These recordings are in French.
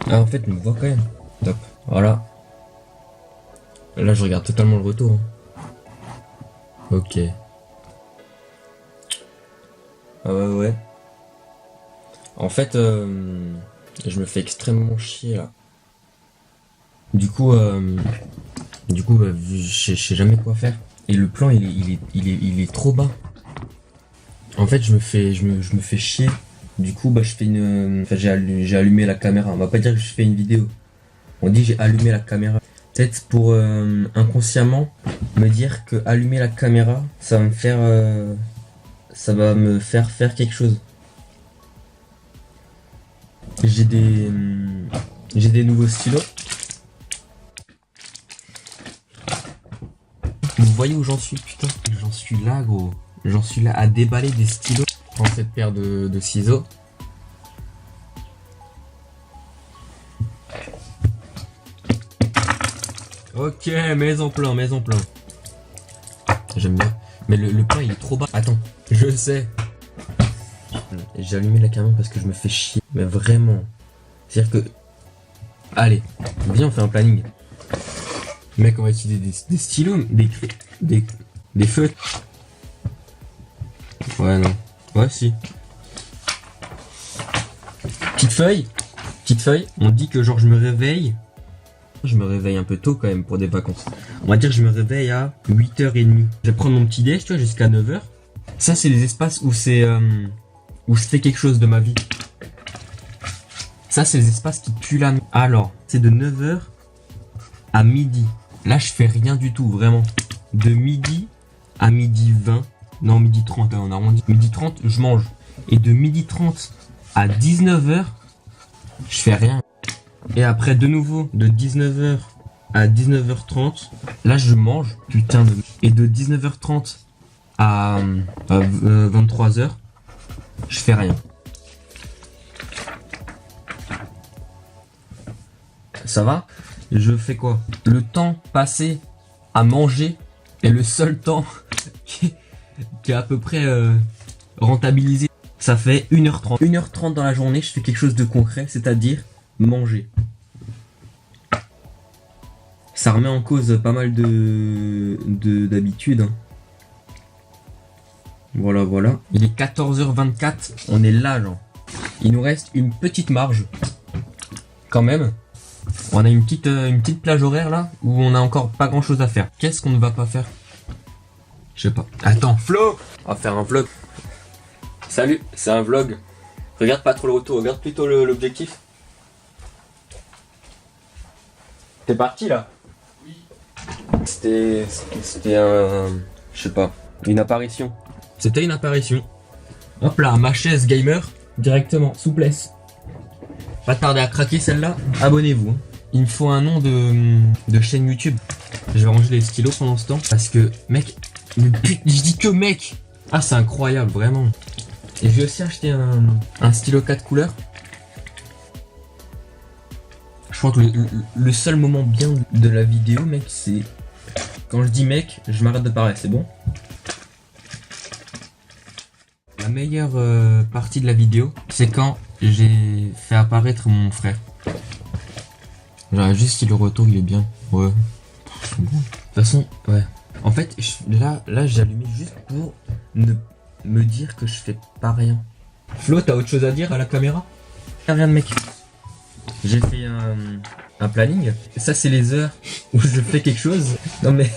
Ah, en fait, on me voit quand même. Top. Voilà. Là, je regarde totalement le retour. Ok. Ah ouais. En fait, je me fais extrêmement chier là. Du coup, je sais jamais quoi faire. Et le plan, il est trop bas. En fait, je me fais chier. Du coup, je fais enfin, j'ai allumé la caméra. On va pas dire que je fais une vidéo. On dit que j'ai allumé la caméra. Peut-être pour inconsciemment me dire que allumer la caméra, ça va me faire faire quelque chose. J'ai des nouveaux stylos. Vous voyez où j'en suis, putain? J'en suis là, gros. J'en suis là à déballer des stylos. Je prends cette paire de ciseaux. Ok, mets en plein. J'aime bien. Mais le pain, il est trop bas. Attends, je sais. J'ai allumé la caméra parce que je me fais chier. Mais vraiment. C'est-à-dire que... Allez, viens, on fait un planning. Mec, on va utiliser des stylos, des feutres. Ouais, non. Ouais, si. Petite feuille. On dit que genre je me réveille un peu tôt quand même pour des vacances. On va dire que je me réveille à 8h30. Je vais prendre mon petit déj, tu vois, jusqu'à 9h. Ça, c'est les espaces où où je fais quelque chose de ma vie. Ça, c'est les espaces qui puent la... Alors, c'est de 9h à midi. Là, je fais rien du tout, vraiment. De midi à midi 20. Non, midi 30, on arrondit. Midi 30, je mange. Et de midi 30 à 19h, je fais rien. Et après, de nouveau, de 19h à 19h30, là, je mange. Putain de... Et de 19h30 à 23h, je fais rien. Ça va? Je fais quoi? Le temps passé à manger est le seul temps qui est à peu près rentabilisé. Ça fait 1h30. 1h30 dans la journée, je fais quelque chose de concret, c'est-à-dire manger. Ça remet en cause pas mal d'habitudes. Hein. Voilà. Il est 14h24, on est là, genre. Il nous reste une petite marge. Quand même. On a une petite plage horaire là où on a encore pas grand chose à faire. Qu'est-ce qu'on ne va pas faire? Je sais pas. Attends, Flo! On va faire un vlog. Salut, c'est un vlog. Regarde pas trop le retour, regarde plutôt l'objectif. T'es parti là? Oui. C'était un... Je sais pas. Une apparition. C'était une apparition. Hop là, ma chaise gamer. Directement, souplesse. Pas tarder à craquer celle-là, abonnez-vous. Il me faut un nom de chaîne YouTube. Je vais ranger les stylos pendant ce temps. Parce que, mec, je dis que mec. Ah, c'est incroyable, vraiment. Et j'ai aussi acheté un stylo 4 couleurs. Je crois que le seul moment bien de la vidéo, mec, c'est... Quand je dis mec, je m'arrête de parler, c'est bon? La meilleure partie de la vidéo, c'est quand j'ai fait apparaître mon frère. Genre juste si le retour il est bien. Ouais. De toute façon, ouais. En fait, là j'ai allumé juste pour me dire que je fais pas rien. Flo, t'as autre chose à dire à la caméra? Rien de mec. J'ai fait un planning. Ça c'est les heures où je fais quelque chose. Non mais...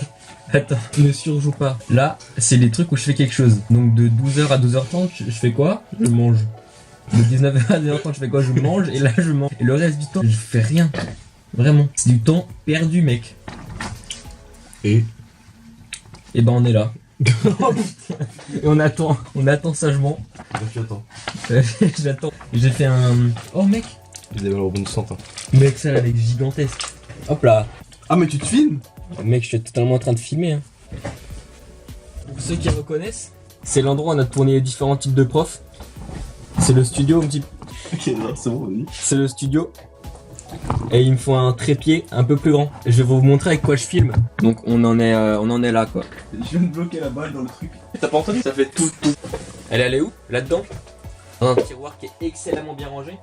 Attends, ne surjoue pas. Là, c'est les trucs où je fais quelque chose. Donc de 12h à 12h30, je fais quoi? Je mange. De 19h à 19h30, je fais quoi? Je mange. Et là, je mange. Et le reste du temps, je fais rien. Vraiment. C'est du temps perdu, mec. Et ben on est là. Et on attend sagement. J'attends. J'ai fait un... Oh mec. Vous avez le bon centre. Mec, ça elle est gigantesque. Hop là. Ah mais tu te filmes? Mec, je suis totalement en train de filmer. Hein. Pour ceux qui reconnaissent, c'est l'endroit où on a tourné les différents types de profs. C'est le studio, un petit... Ok, non, c'est bon, vas-y. C'est le studio. Et il me faut un trépied un peu plus grand. Je vais vous montrer avec quoi je filme. Donc on en est là quoi. Je viens de bloquer la balle dans le truc. T'as pas entendu? Ça fait tout. Elle est allée où? Là-dedans? dans un tiroir qui est excellemment bien rangé.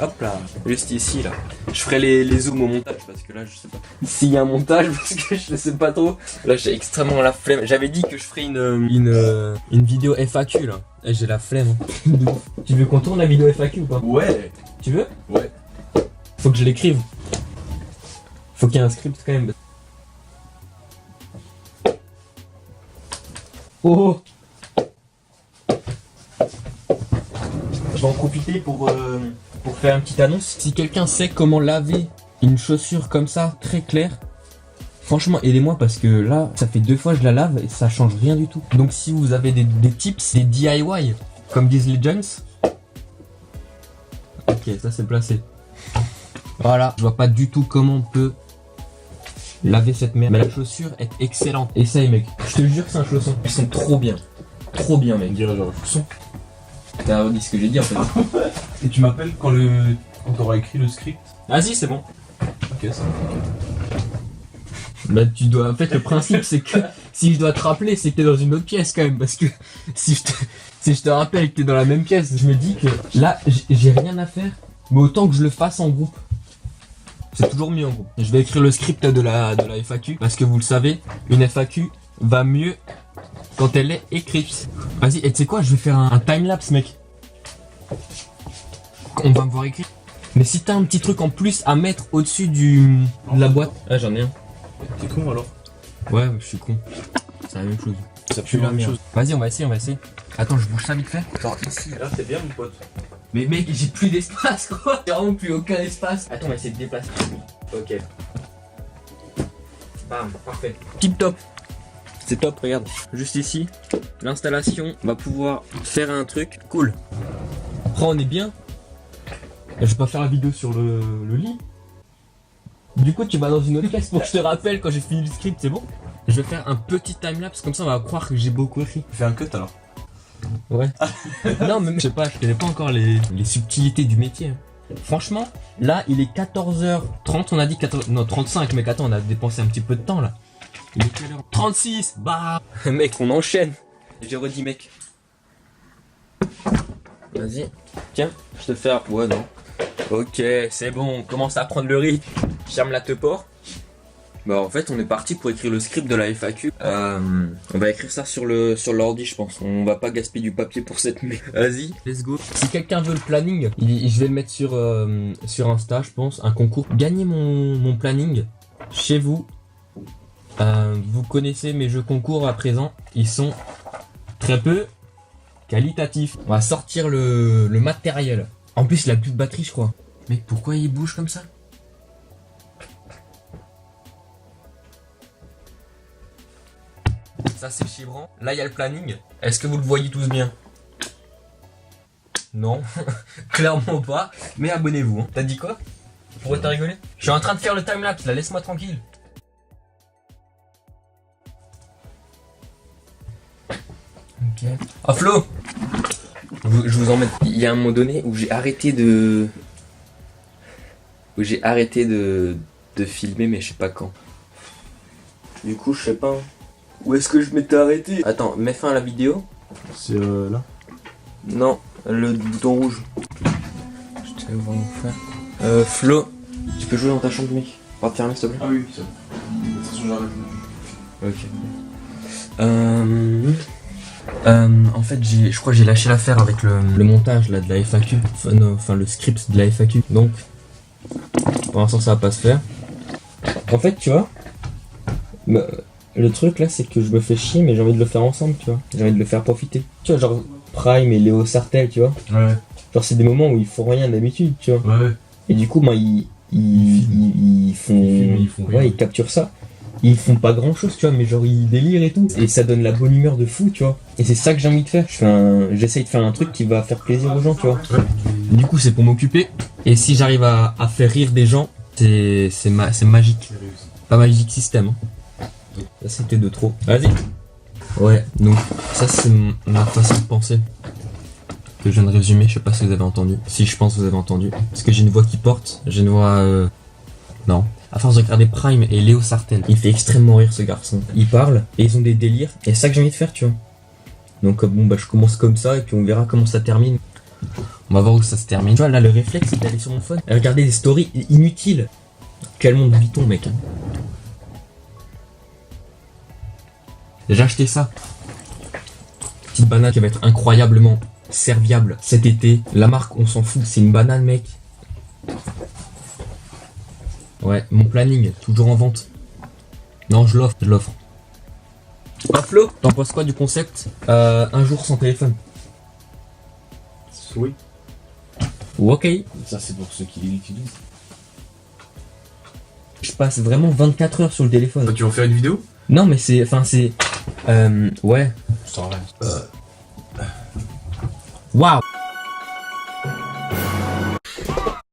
Hop là, juste ici là. Je ferai les zooms au montage parce que là je sais pas s'il y a un montage parce que je sais pas trop. Là j'ai extrêmement la flemme. J'avais dit que je ferais une vidéo FAQ là. Et j'ai la flemme. Tu veux qu'on tourne la vidéo FAQ ou pas? Ouais. Tu veux? Ouais. Faut que je l'écrive. Faut qu'il y ait un script quand même. Oh! Je vais en profiter pour faire une petite annonce. Si quelqu'un sait comment laver une chaussure comme ça, très claire, franchement aidez-moi parce que là, ça fait 2 fois que je la lave et ça change rien du tout. Donc si vous avez des tips, des DIY, comme disent les Jones. Ok, ça c'est placé. Voilà, je vois pas du tout comment on peut laver cette merde. Mais la chaussure est excellente. Essaye mec, je te jure que c'est un chausson. Ils sont trop bien. Trop bien mec. On dirait genre un chausson. T'as redit ce que j'ai dit en fait. Et tu m'appelles quand t'auras écrit le script? Vas-y, c'est bon. Ok, ça. Bah tu dois. En fait le principe c'est que si je dois te rappeler c'est que t'es dans une autre pièce quand même. Parce que si je te rappelle que t'es dans la même pièce, je me dis que là j'ai rien à faire. Mais autant que je le fasse en groupe. C'est toujours mieux en groupe. Je vais écrire le script de la FAQ. Parce que vous le savez, une FAQ va mieux quand elle est écrite. Vas-y, et tu sais quoi, je vais faire un timelapse mec. On va me voir écrire. Mais si t'as un petit truc en plus à mettre au-dessus de la boîte. Ah j'en ai un. T'es con alors? Ouais, je suis con. C'est la même chose. Ça Je suis la même chose. Vas-y, on va essayer. Attends, je bouge ça vite fait. Genre ici, là t'es bien mon pote. Mais mec, j'ai plus d'espace quoi. J'ai vraiment plus aucun espace. Attends, on va essayer de déplacer. Ok. Bam, parfait. Tip top. C'est top, regarde. Juste ici, l'installation va pouvoir faire un truc cool. Oh, on est bien. Je vais pas faire la vidéo sur le lit. Du coup, tu vas dans une autre pièce pour que je te rappelle quand j'ai fini le script, c'est bon? Je vais faire un petit timelapse, comme ça on va croire que j'ai beaucoup écrit. Fais un cut alors. Ouais. Non, mais je sais pas, je connais pas encore les subtilités du métier. Franchement, là, il est 14h30, on a dit 14... Non, 35, mec, attends, on a dépensé un petit peu de temps, là. Il est quelle heure? 36. Bah mec, on enchaîne. J'ai redit, mec. Vas-y. Tiens, je te fais... Ouais, non. Ok, c'est bon, on commence à prendre le rythme. Ferme la teuport. Bah en fait on est parti pour écrire le script de la FAQ. On va écrire ça sur l'ordi je pense. On va pas gaspiller du papier pour cette merde. Vas-y, let's go. Si quelqu'un veut le planning, je vais le mettre sur Insta je pense, un concours. Gagnez mon planning chez vous. Vous connaissez mes jeux concours à présent. Ils sont très peu qualitatifs. On va sortir le matériel. En plus il a plus de batterie je crois. Mec pourquoi il bouge comme ça? Ça c'est chibrant. Là il y a le planning. Est-ce que vous le voyez tous bien? Non, clairement pas. Mais abonnez-vous. Hein. T'as dit quoi? Pourquoi t'as rigolé? Je suis en train de faire le timelapse là, laisse-moi tranquille. Ok. Oh Flo, je vous emmène. Il y a un moment donné où j'ai arrêté de filmer mais je sais pas quand. Du coup je sais pas. Où est-ce que je m'étais arrêté? Attends, mets fin à la vidéo. C'est là. Non, le bouton rouge. Je te le vois faire. Flo, tu peux jouer dans ta chambre mec? Pas te fermer s'il te plaît. Ah oui, ça. De toute façon j'arrête. Ok. En fait, je crois que j'ai lâché l'affaire avec le montage là, de la FAQ. Enfin, le script de la FAQ. Donc, pour l'instant, ça va pas se faire. En fait, tu vois, le truc là, c'est que je me fais chier, mais j'ai envie de le faire ensemble, tu vois. J'ai envie de le faire profiter. Tu vois, genre Prime et Léo Sartel, tu vois. Ouais. Genre, c'est des moments où ils font rien d'habitude, tu vois. Ouais. Et du coup, ben, ils font. Ils font rien. Ouais, ils capturent ça. Ils font pas grand chose, tu vois, mais genre ils délirent et tout. Et ça donne la bonne humeur de fou, tu vois. Et c'est ça que j'ai envie de faire. J'essaye de faire un truc qui va faire plaisir aux gens, tu vois. Ouais. Du coup, c'est pour m'occuper. Et si j'arrive à faire rire des gens, c'est magique. Pas Magic System. Hein. Ça, c'était de trop. Vas-y. Ouais, donc ça, c'est ma façon de penser. Que je viens de résumer. Je sais pas si vous avez entendu. Si je pense que vous avez entendu. Parce que j'ai une voix qui porte. J'ai une voix. Non. À force de regarder Prime et Léo Sartel, il fait extrêmement rire ce garçon. Ils parlent et ils ont des délires. Et c'est ça que j'ai envie de faire, tu vois. Donc bon bah je commence comme ça et puis on verra comment ça termine. On va voir où ça se termine. Tu vois, là, le réflexe, c'est d'aller sur mon phone et regarder des stories inutiles. Quel monde vit-on, mec? J'ai acheté ça. Petite banane qui va être incroyablement serviable cet été. La marque, on s'en fout, c'est une banane, mec. Ouais, mon planning, toujours en vente. Non, je l'offre. Ah, Flo, t'en penses quoi du concept un jour sans téléphone? Oui. Ok. Ça, c'est pour ceux qui l'utilisent. Je passe vraiment 24 heures sur le téléphone. Tu vas en faire une vidéo? Non, mais c'est... Enfin, c'est... ouais. Je t'en rêve. Waouh.